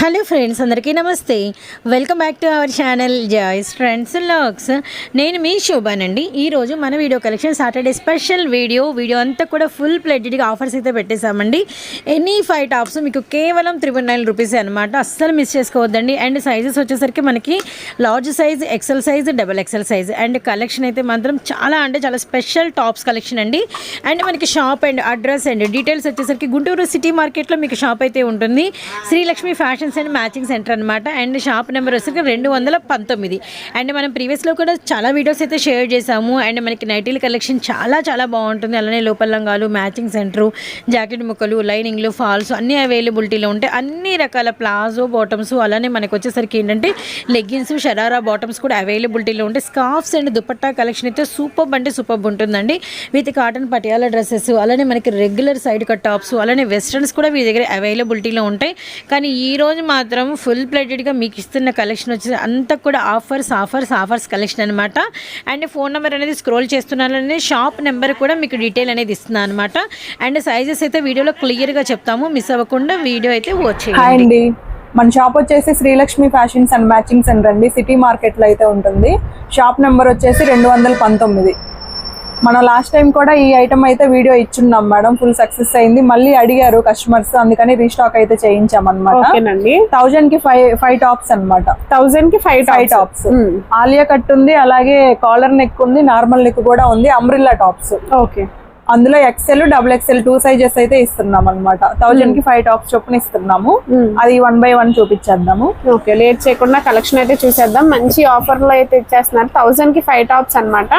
Hello friends, అందరికీ నమస్తే. Welcome back to our channel Joys trends vlogs. నేను మీ శోభానండి. ఈరోజు మన video collection Saturday special video అంతా కూడా ఫుల్ ప్లేటెడ్గా ఆఫర్స్ అయితే పెట్టేశామండి. ఎనీ 5 టాప్స్ మీకు కేవలం 319 రూపీస్ అనమాట. అస్సలు మిస్ చేసుకోవద్దండి. అండ్ సైజెస్ వచ్చేసరికి మనకి large size, XL size, double XL size. And collection అయితే మాత్రం చాలా స్పెషల్ టాప్స్ కలెక్షన్ అండి. అండ్ మనకి shop and address and details వచ్చేసరికి గుంటూరు సిటీ మార్కెట్లో మీకు షాప్ అయితే ఉంటుంది. Srilakshmi fashions and matching centre అనమాట. అండ్ షాప్ నెంబర్ వచ్చేసరికి 219. అండ్ మనం ప్రీవియస్లో కూడా చాలా వీడియోస్ అయితే షేర్ చేసాము. అండ్ మనకి నైటీల కలెక్షన్ చాలా బాగుంటుంది. అలానే లోపల లంగాలు, మ్యాచింగ్ సెంటరు, జాకెట్ ముక్కలు, లైనింగ్లు, ఫాల్స్ అన్నీ అవైలబిలిటీలో ఉంటాయి. అన్ని రకాల ప్లాజో బాటమ్స్, అలానే మనకు వచ్చేసరికి ఏంటంటే లెగ్గిన్స్, షరారా బాటమ్స్ కూడా అవైలబిలిటీలో ఉంటాయి. స్కార్ఫ్స్ అండ్ దుపట్టా కలెక్షన్ అయితే సూపర్ ఉంటుందండి. విత్ కాటన్ పటియాలా డ్రెస్సెస్, అలానే మనకి రెగ్యులర్ సైడ్ కట్ టాప్స్, అలానే వెస్ట్రన్స్ కూడా మీ దగ్గర అవైలబిలిటీలో ఉంటాయి. కానీ ఈ రోజు మాత్రం ఫుల్ ప్లేటెడ్గా మీకు ఇస్తున్న కలెక్షన్ వచ్చేసి అంతా కూడా ఆఫర్స్ కలెక్షన్ అనమాట. అండ్ ఫోన్ నెంబర్ అనేది స్క్రోల్ చేస్తున్నారని షాప్ నెంబర్ కూడా మీకు డీటెయిల్ అనేది ఇస్తున్నాను అనమాట. అండ్ సైజెస్ అయితే వీడియోలో క్లియర్గా చెప్తాము, మిస్ అవ్వకుండా వీడియో అయితే వచ్చేయండి. మన షాప్ వచ్చేసి Srilakshmi fashions and matching centre అండి, సిటీ మార్కెట్లో అయితే ఉంటుంది. షాప్ నెంబర్ వచ్చేసి 219. మనం లాస్ట్ టైం కూడా ఈ ఐటమ్ అయితే వీడియో ఇచ్చున్నాం మేడం, ఫుల్ సక్సెస్ అయింది. మళ్ళీ అడిగారు కస్టమర్స్, అందుకని రీస్టాక్ అయితే చేయించాం అనమాట. 1000 కి 5 టాప్స్ అనమాట. 1000 కి 5 టాప్స్. ఆలియా కట్ ఉంది, అలాగే కాలర్ నెక్ ఉంది, నార్మల్ నెక్ కూడా ఉంది, అంబ్రిల్లా టాప్స్. ఓకే, అందులో ఎక్సెల్, డబుల్ ఎక్సెల్ 2 సైజెస్ అయితే ఇస్తున్నాం అనమాట. 1000 కి 5 టాప్స్ చొప్పున ఇస్తున్నాము. అది 1 by 1 చూపించేద్దాము. ఓకే, లేట్ చేయకుండా కలెక్షన్ అయితే చూసేద్దాం. మంచి ఆఫర్ లో అయితే ఇచ్చేస్తున్నారు. 1000 కి 5 టాప్స్ అనమాట.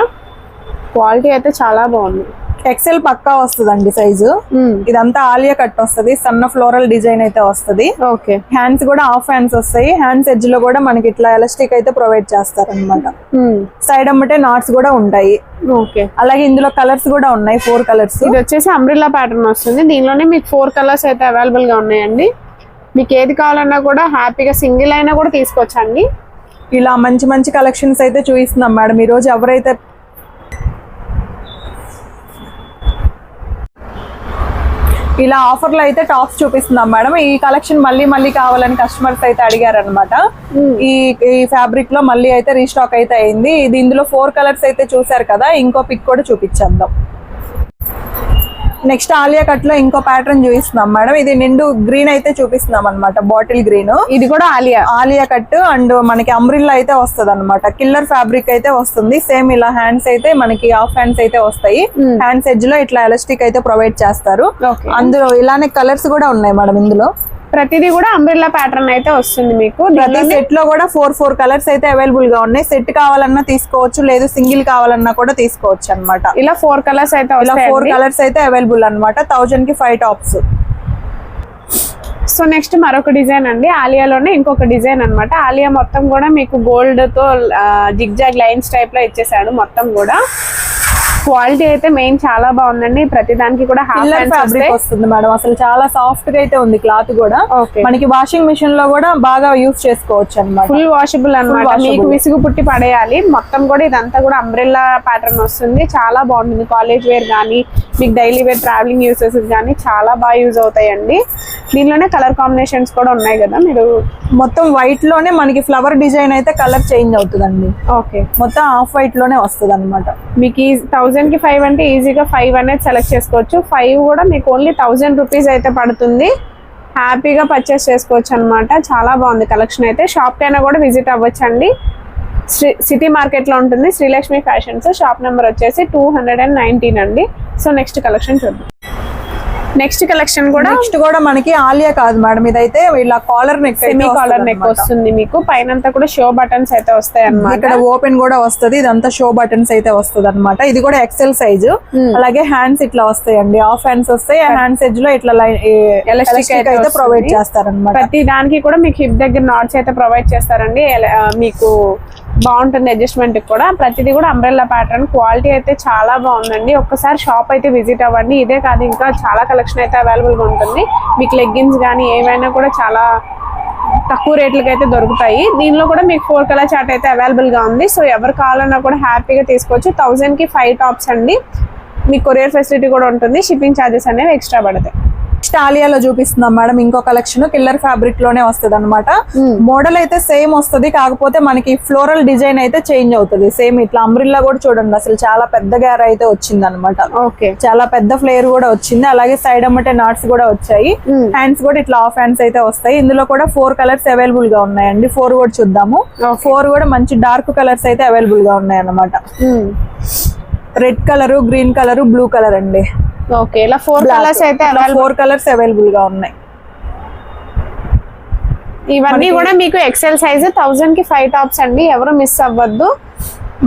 క్వాలిటీ అయితే చాలా బాగుంది. ఎక్సెల్ పక్కా వస్తుందండి సైజు. ఇదంతా ఆలియా కట్ వస్తుంది, సన్న ఫ్లోరల్ డిజైన్ అయితే వస్తుంది. ఓకే, హ్యాండ్స్ కూడా హాఫ్ హ్యాండ్స్ వస్తాయి. హ్యాండ్స్ ఎడ్జ్ లో కూడా మనకి ఇట్లా ఎలాస్టిక్ అయితే ప్రొవైడ్ చేస్తారు అనమాట. సైడ్ అమ్మటే నాట్స్ కూడా ఉంటాయి. ఓకే, అలాగే ఇందులో కలర్స్ కూడా ఉన్నాయి, 4 కలర్స్. ఇది వచ్చేసి అంబ్రిల్లా ప్యాటర్న్ వస్తుంది. దీనిలోనే మీకు 4 కలర్స్ అయితే అవైలబుల్ గా ఉన్నాయండి. మీకు ఏది కావాలన్నా కూడా హ్యాపీగా సింగిల్ అయినా కూడా తీసుకోవచ్చండి. ఇలా మంచి కలెక్షన్స్ అయితే చూపిస్తున్నాం మేడం. ఈ రోజు ఎవరైతే ఇలా ఆఫర్లో అయితే టాప్స్ చూపిస్తున్నాం మేడం. ఈ కలెక్షన్ మళ్ళీ కావాలని కస్టమర్స్ అయితే అడిగారు అనమాట. ఈ ఫ్యాబ్రిక్ లో మళ్ళీ అయితే రీస్టాక్ అయితే అయింది. ఇది ఇందులో 4 కలర్స్ అయితే చూసారు కదా, ఇంకో పిక్ కూడా చూపించేద్దాం. నెక్స్ట్ ఆలియా కట్ లో ఇంకో ప్యాటర్న్ చూపిస్తున్నాం మేడం. ఇది నిండు గ్రీన్ అయితే చూపిస్తున్నాం అనమాట, బాటిల్ గ్రీన్. ఇది కూడా ఆలియా కట్ అండ్ మనకి అంబ్రిల్లా అయితే వస్తుంది అనమాట. కిల్లర్ ఫ్యాబ్రిక్ అయితే వస్తుంది. సేమ్ ఇలా హ్యాండ్స్ అయితే మనకి హాఫ్ హ్యాండ్స్ అయితే వస్తాయి. హ్యాండ్స్ ఎడ్జ్ లో ఇట్లా ఎలాస్టిక్ అయితే ప్రొవైడ్ చేస్తారు. అందులో ఇలానే కలర్స్ కూడా ఉన్నాయి మేడం. ఇందులో ప్రతిదీ కూడా అంబ్రిల్లా ప్యాటర్న్ అయితే వస్తుంది మీకు. ప్రతి సెట్ లో కూడా 4 కలర్స్ అయితే అవైలబుల్ గా ఉన్నాయి. సెట్ కావాలన్నా తీసుకోవచ్చు, లేదు సింగిల్ కావాలన్నా కూడా తీసుకోవచ్చు అనమాట. ఇలా 4 కలర్స్ అయితే 4 కలర్స్ అయితే అవైలబుల్ అనమాట. 1000 కి 5 టాప్స్. సో నెక్స్ట్ మరొక డిజైన్ అండి, ఆలియాలోనే ఇంకొక డిజైన్ అనమాట. ఆలియా మొత్తం కూడా మీకు గోల్డ్ తో జిగ్జాగ్ లైన్స్ టైప్ లో ఇచ్చేసాడు మొత్తం కూడా. క్వాలిటీ అయితే మెయిన్ చాలా బాగుందండి. ప్రతి దానికి కూడా ఫ్యాబ్రిక్ వస్తుంది మేడం. అసలు చాలా సాఫ్ట్ గా అయితే ఉంది క్లాత్ కూడా. మనకి వాషింగ్ మిషన్ లో కూడా బాగా యూజ్ చేసుకోవచ్చు అనమాట. ఫుల్ వాషబుల్ అనమాట. మీకు విసుగు పుట్టి పడేయాలి. మొత్తం కూడా ఇదంతా కూడా అంబ్రెల్లా ప్యాటర్న్ వస్తుంది. చాలా బాగుంటుంది. కాలేజ్ వేర్ కానీ, మీకు డైలీ వేర్ ట్రావెలింగ్ యూసెస్ కానీ చాలా బాగా యూజ్ అవుతాయండి. దీనిలోనే కలర్ కాంబినేషన్స్ కూడా ఉన్నాయి కదా. మీరు మొత్తం వైట్ లోనే మనకి ఫ్లవర్ డిజైన్ అయితే కలర్ చేంజ్ అవుతుందండి. ఓకే, మొత్తం హాఫ్ వైట్ లోనే వస్తుంది అనమాట. మీకు 1000 కి 5 అంటే ఈజీగా 5 అనేది సెలెక్ట్ చేసుకోవచ్చు. 5 కూడా మీకు ఓన్లీ 1000 రూపీస్ అయితే పడుతుంది. హ్యాపీగా పర్చేస్ చేసుకోవచ్చు అనమాట. చాలా బాగుంది కలెక్షన్ అయితే. షాప్ కైనా కూడా విజిట్ అవ్వచ్చండి. సిటీ మార్కెట్ లో ఉంటుంది శ్రీలక్ష్మి ఫ్యాషన్స్. షాప్ నెంబర్ వచ్చేసి 219 అండి. సో నెక్స్ట్ కలెక్షన్ చూద్దాం. నెక్స్ట్ కూడా మనకి ఆలియా కాదు మేడం, ఇదైతే ఇలా collar neck, semi collar neck వస్తుంది. మీకు పైన కూడా షో బటన్స్ అయితే వస్తాయి అన్నమాట. ఇక్కడ ఓపెన్ కూడా వస్తుంది. ఇదంతా షో బటన్స్ అయితే వస్తుంది అనమాట. ఇది కూడా ఎక్సెల్ సైజ్. అలాగే హ్యాండ్స్ ఇట్లా వస్తాయండి, హాఫ్ హ్యాండ్స్ వస్తాయి. హ్యాండ్స్ ఎడ్జ్ లో ఇట్లా ఎలాస్టిక్ అయితే ప్రొవైడ్ చేస్తారన్నమాట. ప్రతి దానికి కూడా మీకు హిప్ దగ్గర నాట్స్ అయితే ప్రొవైడ్ చేస్తారండి. మీకు బాగుంటుంది అడ్జస్ట్మెంట్ కూడా. ప్రతిదీ కూడా అంబ్రెల్లా ప్యాటర్న్. క్వాలిటీ అయితే చాలా బాగుందండి. ఒక్కసారి షాప్ అయితే విజిట్ అవ్వండి. ఇదే కాదు, ఇంకా చాలా కలెక్షన్ అయితే అవైలబుల్ గా ఉంటుంది. మీకు లెగ్గిన్స్ కానీ ఏమైనా కూడా చాలా తక్కువ రేట్లకి అయితే దొరుకుతాయి. దీనిలో కూడా మీకు 4 కలర్ చార్ట్ అయితే అవైలబుల్ గా ఉంది. సో ఎవరు కావాలన్నా కూడా హ్యాపీగా తీసుకోవచ్చు. 1000 కి 5 టాప్స్ అండి. మీకు కొరియర్ ఫెసిలిటీ కూడా ఉంటుంది. షిప్పింగ్ ఛార్జెస్ అనేవి ఎక్స్ట్రా పడతాయి. నెక్స్ట్ ఆలియాలో చూపిస్తున్నాం మేడం ఇంకో కలెక్షన్ కిల్లర్ ఫ్యాబ్రిక్ లోనే వస్తుంది అనమాట. మోడల్ అయితే సేమ్ వస్తుంది, కాకపోతే మనకి ఫ్లోరల్ డిజైన్ అయితే చేంజ్ అవుతుంది. సేమ్ ఇట్లా అంబ్రిల్లా కూడా చూడండి, అసలు చాలా పెద్ద గ్యార్ అయితే వచ్చింది అనమాట. ఓకే, చాలా పెద్ద ఫ్లేర్ కూడా వచ్చింది. అలాగే సైడ్ అమ్మటే నాట్స్ కూడా వచ్చాయి. హ్యాండ్స్ కూడా ఇట్లా ఆఫ్ హ్యాండ్స్ అయితే వస్తాయి. ఇందులో కూడా 4 కలర్స్ అవైలబుల్ గా ఉన్నాయండి. 4 కూడా చూద్దాము. 4 కూడా మంచి డార్క్ కలర్స్ అయితే అవైలబుల్ గా ఉన్నాయి అన్నమాట. Red colour, green colour, blue colour అండి. ఓకే, ఇలా 4 కలర్స్ అయితే 4 కలర్స్ అవైలబుల్ గా ఉన్నాయి. ఇవన్నీ కూడా మీకు ఎక్సెల్ సైజ్ 1000 కి 5 టాప్స్ అండి, ఎవరు మిస్ అవ్వద్దు.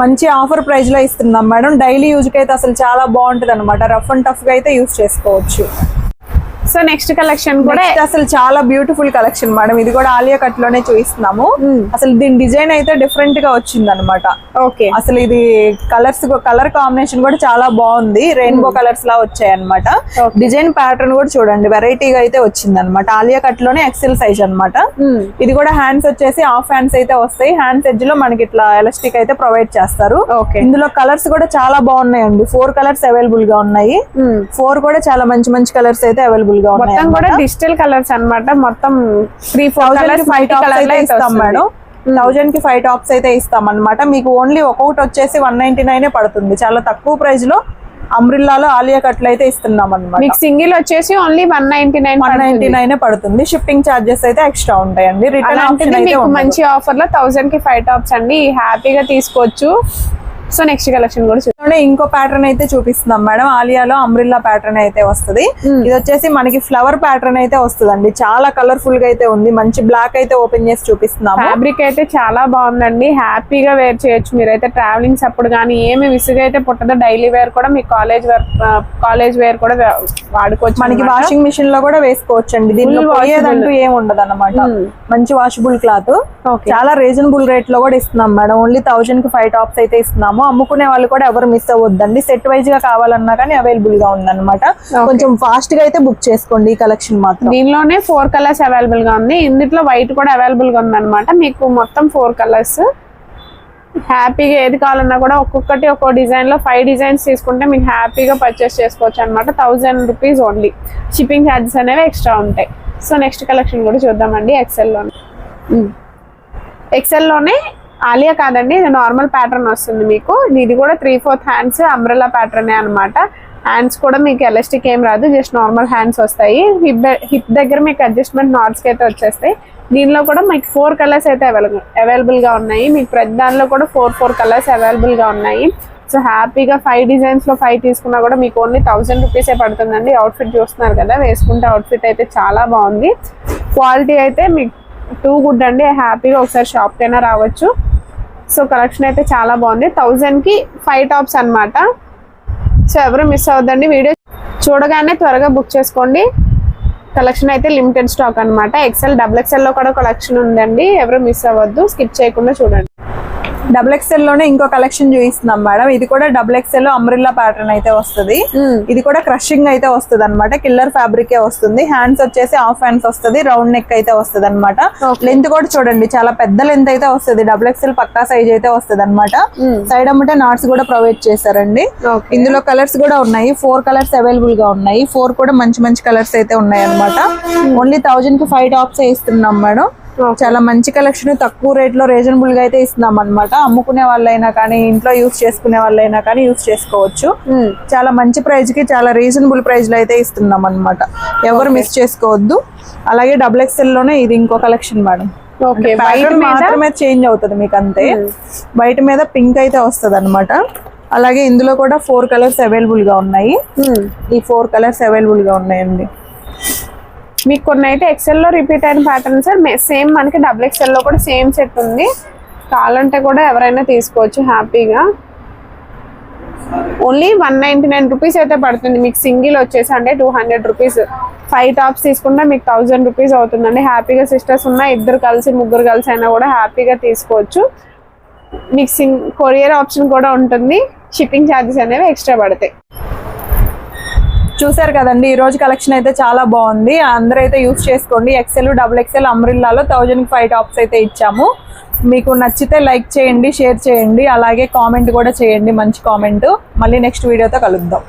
మంచి ఆఫర్ ప్రైస్ లో ఇస్తున్నాం మేడం. డైలీ యూజ్ కి అయితే అసలు చాలా బాగుంటది అనమాట. రఫ్ అండ్ టఫ్ గా అయితే యూజ్ చేసుకోవచ్చు. సో నెక్స్ట్ కలెక్షన్ కూడా అసలు చాలా బ్యూటిఫుల్ కలెక్షన్ మేడం. ఇది కూడా ఆలియా కట్ లోనే చూపిస్తున్నాము. అసలు దీని డిజైన్ అయితే డిఫరెంట్ గా వచ్చింది అనమాట. ఓకే, అసలు ఇది కలర్ కాంబినేషన్ కూడా చాలా బాగుంది. రెయిన్బో కలర్స్ లా వచ్చాయి అనమాట. డిజైన్ ప్యాటర్న్ కూడా చూడండి వెరైటీగా అయితే వచ్చింది అనమాట. ఆలియా కట్ లోనే ఎక్సెల్ సైజ్ అనమాట. ఇది కూడా హ్యాండ్స్ వచ్చేసి హాఫ్ హ్యాండ్స్ అయితే వస్తాయి. హ్యాండ్స్ ఎడ్జ్ లో మనకి ఇట్లా ఎలాస్టిక్ అయితే ప్రొవైడ్ చేస్తారు. ఇందులో కలర్స్ కూడా చాలా బాగున్నాయండి. 4 కలర్స్ అవైలబుల్ గా ఉన్నాయి. 4 కూడా చాలా మంచి మంచి కలర్స్ అయితే అవైలబుల్ గా ఉన్నాయి. మొత్తం కూడా డిజిటల్ కలర్స్ అన్నమాట. మొత్తం 3-4 కలర్స్ 5 టాప్స్ అయితే ఇస్తాం మేడం. 1000 కి 5 టాప్స్ అయితే ఇస్తాం అనమాట. మీకు ఓన్లీ ఒక్కొక్కటి వచ్చేసి 199 పడుతుంది. చాలా తక్కువ ప్రైస్ లో అంబ్రిల్లాలో ఆలియా కట్లు అయితే ఇస్తున్నాం అనమాట. మీకు సింగిల్ వచ్చేసి ఓన్లీ 199 పడుతుంది. షిప్పింగ్ చార్జెస్ అయితే ఎక్స్ట్రా ఉంటాయండి. రిటర్న్ ఆప్షన్ అయితే మంచి ఆఫర్ లో 1000 కి 5 టాప్స్ అండి, హ్యాపీగా తీసుకోవచ్చు. సో నెక్స్ట్ కలెక్షన్ కూడా చూడండి. ఇంకో ప్యాటర్న్ అయితే చూపిస్తున్నాం మేడం. ఆలియాలో అంబ్రిల్లా ప్యాటర్న్ అయితే వస్తుంది. ఇది వచ్చేసి మనకి ఫ్లవర్ ప్యాటర్న్ అయితే వస్తుందండి. చాలా కలర్ఫుల్ గా అయితే ఉంది. మంచి బ్లాక్ అయితే ఓపెన్ చేసి చూపిస్తున్నాం. ఫ్యాబ్రిక్ అయితే చాలా బాగుందండి, హ్యాపీగా వేర్ చేయొచ్చు. మీరైతే ట్రావెలింగ్స్ అప్పుడు కానీ ఏమి విసుగు అయితే పుట్టదు. డైలీ వేర్ కూడా మీ కాలేజ్ వేర్ కూడా వాడుకోవచ్చు. మనకి వాషింగ్ మిషన్ లో కూడా వేసుకోవచ్చు అండి. దీనిలో పోయేదంటూ ఏమి ఉండదు అనమాట. మంచి వాషబుల్ క్లాత్, చాలా రీజనబుల్ రేట్ లో కూడా ఇస్తున్నాం మేడం. ఓన్లీ 1000 కి 5 టాప్స్ అయితే ఇస్తున్నాము. అమ్ముకునే వాళ్ళు కూడా ఎవరు మిస్ అవ్వద్దండి. సెట్ వైజ్ గా కావాలన్నా కానీ అవైలబుల్ గా ఉందన్నమాట. కొంచెం ఫాస్ట్ గా అయితే బుక్ చేసుకోండి ఈ కలెక్షన్ మాత్రం. దీనిలోనే 4 కలర్స్ అవైలబుల్ గా ఉంది. ఇందులో వైట్ కూడా అవైలబుల్ గా ఉందన్నమాట. మీకు మొత్తం 4 కలర్స్ హ్యాపీగా ఏది కావాలన్నా కూడా ఒక్కొక్కటి ఒక్కో డిజైన్ లో 5 డిజైన్స్ తీసుకుంటే మీకు హ్యాపీగా పర్చేస్ చేసుకోవచ్చు అనమాట. 1000 రూపీస్ ఓన్లీ. షిప్పింగ్ ఛార్జెస్ అనేవి ఎక్స్ట్రా ఉంటాయి. సో నెక్స్ట్ కలెక్షన్ కూడా చూద్దామండి. ఎక్సెల్లోనే ఆలియా కాదండి, ఇది నార్మల్ ప్యాటర్న్ వస్తుంది మీకు. ఇది కూడా 3/4 హ్యాండ్స్ అంబ్రెల్లా ప్యాటర్న్ అనమాట. హ్యాండ్స్ కూడా మీకు ఎలాస్టిక్ ఏం రాదు, జస్ట్ నార్మల్ హ్యాండ్స్ వస్తాయి. హిప్ దగ్గర మీకు అడ్జస్ట్మెంట్ నాట్స్ అయితే వచ్చేస్తాయి. దీనిలో కూడా మీకు 4 కలర్స్ అయితే అవైలబుల్ గా ఉన్నాయి. మీకు ప్రతి దానిలో కూడా 4 కలర్స్ అవైలబుల్ గా ఉన్నాయి. సో హ్యాపీగా 5 డిజైన్స్ లో 5 తీసుకున్నా కూడా మీకు ఓన్లీ 1000 రూపీసే పడుతుందండి. అవుట్ఫిట్ చూస్తున్నారు కదా, వేసుకుంటే అవుట్ఫిట్ అయితే చాలా బాగుంది. క్వాలిటీ అయితే మీకు టూ గుడ్ అండి. హ్యాపీగా ఒకసారి షాప్కి అయినా రావచ్చు. సో కలెక్షన్ అయితే చాలా బాగుంది. 1000 కి 5 టాప్స్ అనమాట. సో ఎవరు మిస్ అవ్వద్దండి. వీడియో చూడగానే త్వరగా బుక్ చేసుకోండి. కలెక్షన్ అయితే లిమిటెడ్ స్టాక్ అనమాట. ఎక్సెల్, XXL లో కూడా కలెక్షన్ ఉందండి. ఎవరు మిస్ అవ్వద్దు, స్కిప్ చేయకుండా చూడండి. XXL లోనే ఇంకో కలెక్షన్ చూపిస్తున్నాం మేడం. ఇది కూడా XXL లో అంబ్రిల్లా ప్యాటర్న్ అయితే వస్తుంది. ఇది కూడా క్రషింగ్ అయితే వస్తుంది అనమాట. కిల్లర్ ఫ్యాబ్రిక్ వస్తుంది. హ్యాండ్స్ వచ్చేసి హాఫ్ హ్యాండ్స్ వస్తుంది. రౌండ్ నెక్ అయితే వస్తుంది అనమాట. లెంత్ కూడా చూడండి చాలా పెద్ద లెంత్ అయితే వస్తుంది. XXL పక్కా సైజ్ అయితే వస్తుంది అనమాట. సైడ్ అమ్మటే నాట్స్ కూడా ప్రొవైడ్ చేశారండి. ఇందులో కలర్స్ కూడా ఉన్నాయి. 4 కలర్స్ అవైలబుల్ గా ఉన్నాయి. 4 కూడా మంచి మంచి కలర్స్ అయితే ఉన్నాయి అనమాట. ఓన్లీ 1000 కి 5 టాప్స్ ఇస్తున్నాం మేడం. చాలా మంచి కలెక్షన్, తక్కువ రేట్ లో రీజనబుల్ గా అయితే ఇస్తున్నాం అనమాట. అమ్ముకునే వాళ్ళైనా కానీ ఇంట్లో యూస్ చేసుకునే వాళ్ళైనా కానీ యూస్ చేసుకోవచ్చు. చాలా మంచి ప్రైస్ కి చాలా రీజనబుల్ ప్రైస్ లో అయితే ఇస్తున్నాం అనమాట. ఎవరు మిస్ చేసుకోవద్దు. అలాగే XXL లోనే ఇది ఇంకో కలెక్షన్ మేడం. మాత్రమే చేంజ్ అవుతుంది మీకు అంతే. వైట్ మీద పింక్ అయితే వస్తుంది అనమాట. అలాగే ఇందులో కూడా 4 కలర్స్ అవైలబుల్ గా ఉన్నాయి. ఈ 4 కలర్స్ అవైలబుల్ గా ఉన్నాయండి. మీకు కొన్ని అయితే ఎక్సెల్ లో రిపీట్ అయిన ప్యాటర్న్ సార్. సేమ్ మనకి XXL లో కూడా సేమ్ సెట్ ఉంది. కావాలంటే కూడా ఎవరైనా తీసుకోవచ్చు హ్యాపీగా. ఓన్లీ 199 రూపీస్ అయితే పడుతుంది. మీకు సింగిల్ వచ్చేసి అంటే 200 రూపీస్. 5 టాప్స్ తీసుకుంటే మీకు 1000 రూపీస్ అవుతుందండి. హ్యాపీగా సిస్టర్స్ ఉన్న 2 కలిసి 3 కలిసి అయినా కూడా హ్యాపీగా తీసుకోవచ్చు. మీకు కొరియర్ ఆప్షన్ కూడా ఉంటుంది. షిప్పింగ్ ఛార్జెస్ అనేవి ఎక్స్ట్రా పడతాయి. చూసారు కదండి, ఈ రోజు కలెక్షన్ అయితే చాలా బాగుంది. అందరూ అయితే యూస్ చేసుకోండి. XL, XXL అంబ్రిల్లాలో 1000 కి 5 టాప్స్ అయితే ఇచ్చాము. మీకు నచ్చితే లైక్ చేయండి, షేర్ చేయండి, అలాగే కామెంట్ కూడా చేయండి. మంచి కామెంట్. మళ్ళీ నెక్స్ట్ వీడియోతో కలుద్దాం.